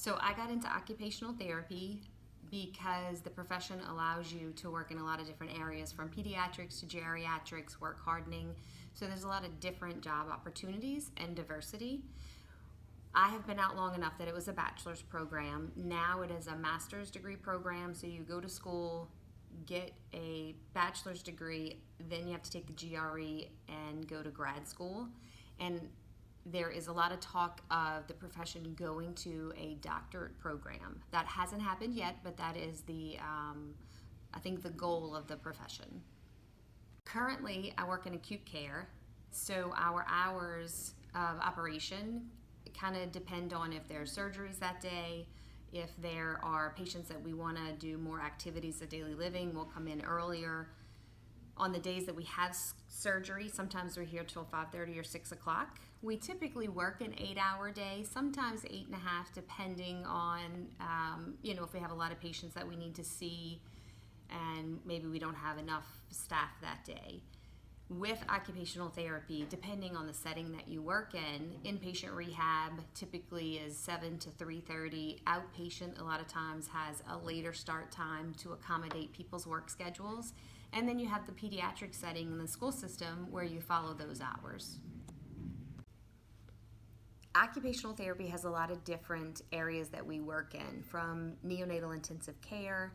So I got into occupational therapy because the profession allows you to work in a lot of different areas, from pediatrics to geriatrics, work hardening. So there's a lot of different job opportunities and diversity. I have been out long enough that it was a bachelor's program. Now it is a master's degree program. So you go to school, get a bachelor's degree, then you have to take the GRE and go to grad school. And there is a lot of talk of the profession going to a doctorate program. That hasn't happened yet, but that is I think the goal of the profession. Currently, I work in acute care, so our hours of operation kind of depend on if there are surgeries that day. If there are patients that we want to do more activities of daily living, we'll come in earlier. On the days that we have surgery, sometimes we're here till 5:30 or 6 o'clock. We typically work an 8-hour day, sometimes 8.5, depending on, if we have a lot of patients that we need to see and maybe we don't have enough staff that day. With occupational therapy, depending on the setting that you work in, inpatient rehab typically is 7 to 3:30. Outpatient a lot of times has a later start time to accommodate people's work schedules. And then you have the pediatric setting in the school system where you follow those hours. Occupational therapy has a lot of different areas that we work in, from neonatal intensive care,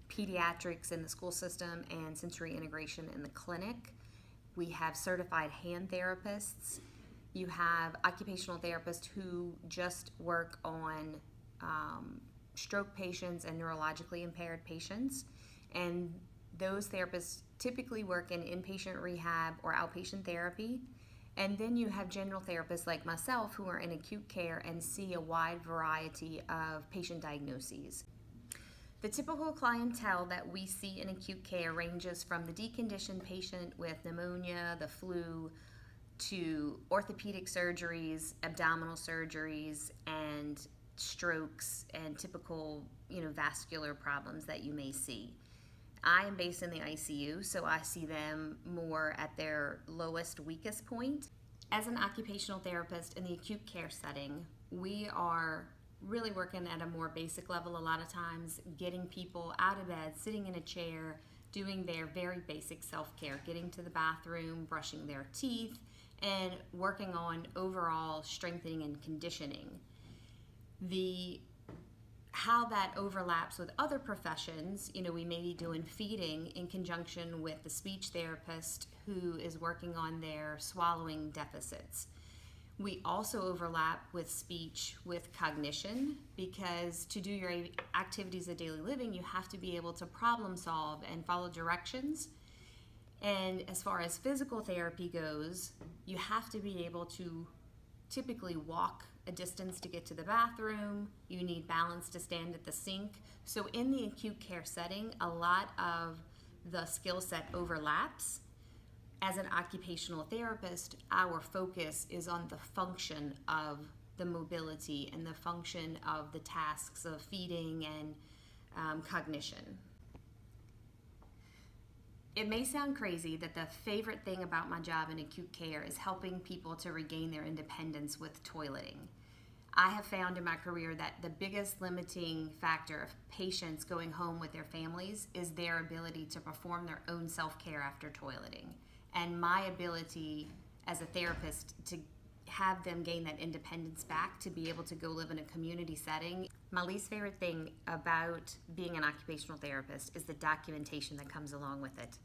pediatrics in the school system, and sensory integration in the clinic. We have certified hand therapists. You have occupational therapists who just work on stroke patients and neurologically impaired patients. And those therapists typically work in inpatient rehab or outpatient therapy. And then you have general therapists like myself who are in acute care and see a wide variety of patient diagnoses. The typical clientele that we see in acute care ranges from the deconditioned patient with pneumonia, the flu, to orthopedic surgeries, abdominal surgeries, and strokes, and typical, vascular problems that you may see. I am based in the ICU, so I see them more at their lowest, weakest point. As an occupational therapist in the acute care setting, we are really working at a more basic level a lot of times, getting people out of bed, sitting in a chair, doing their very basic self-care, getting to the bathroom, brushing their teeth, and working on overall strengthening and conditioning. How that overlaps with other professions, we may be doing feeding in conjunction with the speech therapist who is working on their swallowing deficits. We also overlap with speech with cognition, because to do your activities of daily living, you have to be able to problem solve and follow directions. And as far as physical therapy goes, you have to be able to typically walk a distance to get to the bathroom. You need balance to stand at the sink. So in the acute care setting, a lot of the skill set overlaps. As an occupational therapist, our focus is on the function of the mobility and the function of the tasks of feeding and cognition. It may sound crazy that the favorite thing about my job in acute care is helping people to regain their independence with toileting. I have found in my career that the biggest limiting factor of patients going home with their families is their ability to perform their own self-care after toileting. And my ability as a therapist to have them gain that independence back, to be able to go live in a community setting. My least favorite thing about being an occupational therapist is the documentation that comes along with it.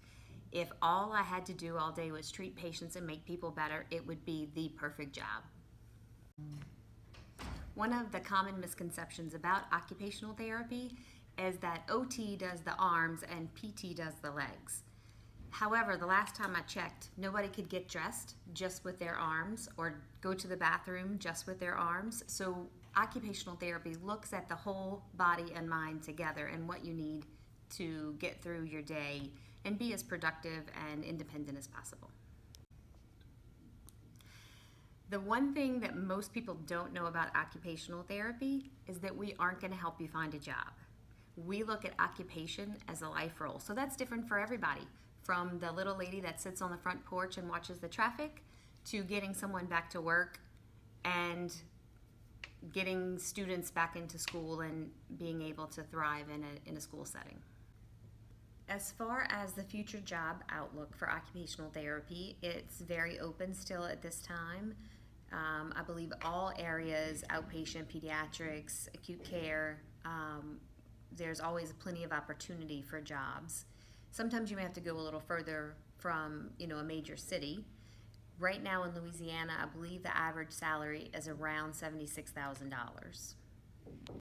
If all I had to do all day was treat patients and make people better, it would be the perfect job. One of the common misconceptions about occupational therapy is that OT does the arms and PT does the legs. However, the last time I checked, nobody could get dressed just with their arms or go to the bathroom just with their arms. So occupational therapy looks at the whole body and mind together and what you need to get through your day and be as productive and independent as possible. The one thing that most people don't know about occupational therapy is that we aren't going to help you find a job. We look at occupation as a life role, so that's different for everybody. From the little lady that sits on the front porch and watches the traffic, to getting someone back to work and getting students back into school and being able to thrive in a school setting. As far as the future job outlook for occupational therapy, it's very open still at this time. I believe all areas, outpatient, pediatrics, acute care, there's always plenty of opportunity for jobs. Sometimes you may have to go a little further from, a major city. Right now in Louisiana, I believe the average salary is around $76,000.